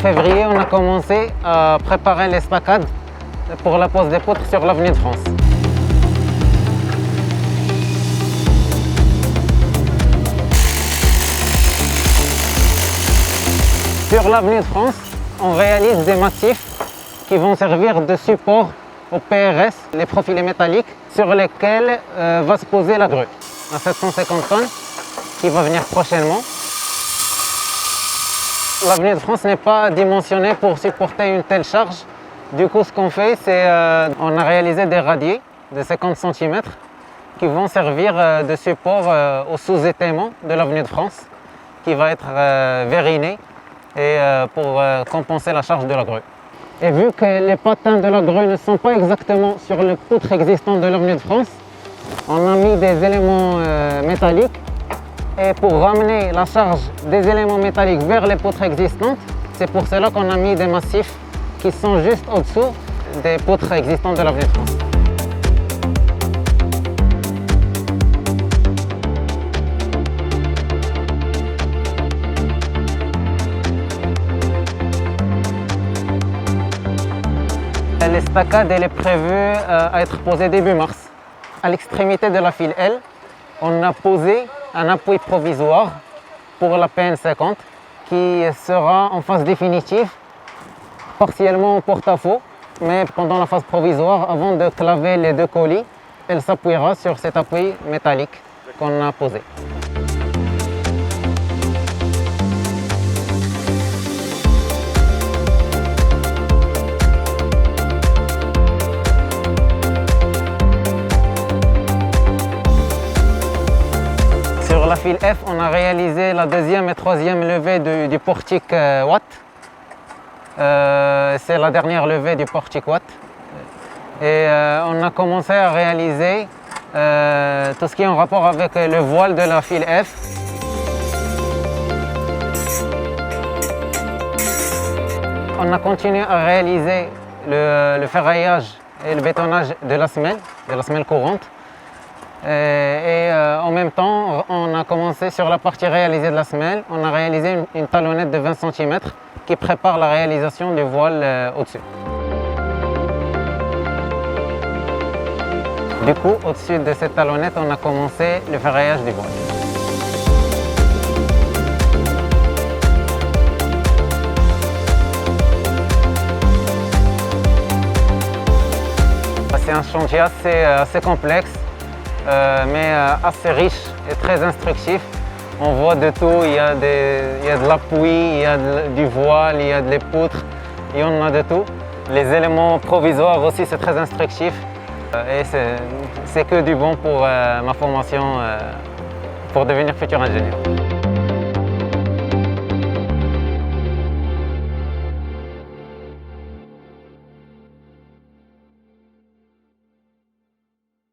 février, on a commencé à préparer l'estacade pour la pose des poutres sur l'avenue de France. Sur l'avenue de France, on réalise des massifs qui vont servir de support au PRS, les profilés métalliques sur lesquels va se poser la grue à 750 tonnes qui va venir prochainement. L'avenue de France n'est pas dimensionnée pour supporter une telle charge. Du coup, ce qu'on fait, c'est on a réalisé des radiers de 50 cm qui vont servir de support au sous-étaiement de l'avenue de France qui va être vériné et pour compenser la charge de la grue. Et vu que les patins de la grue ne sont pas exactement sur les poutres existantes de l'avenue de France, on a mis des éléments métalliques. Et pour ramener la charge des éléments métalliques vers les poutres existantes, c'est pour cela qu'on a mis des massifs qui sont juste au-dessous des poutres existantes de l'avenue de France. L'estacade est prévue à être posée début mars. À l'extrémité de la file L, on a posé un appui provisoire pour la PN50 qui sera en phase définitive, partiellement en porte-à-faux, mais pendant la phase provisoire, avant de claver les deux colis, elle s'appuiera sur cet appui métallique qu'on a posé. Sur la file F, on a réalisé la deuxième et troisième levée du portique Watt. C'est la dernière levée du portique Watt. Et on a commencé à réaliser tout ce qui est en rapport avec le voile de la file F. On a continué à réaliser le ferraillage et le bétonnage de la semelle courante. Et en même temps, on a commencé sur la partie réalisée de la semelle, on a réalisé une talonnette de 20 cm qui prépare la réalisation du voile au-dessus. Du coup, au-dessus de cette talonnette, on a commencé le ferraillage du voile. C'est un chantier assez complexe. Mais assez riche et très instructif. On voit de tout, il y a de l'appui, il y a du voile, il y a des poutres, il y en a de tout. Les éléments provisoires aussi, c'est très instructif et c'est que du bon pour ma formation pour devenir futur ingénieur.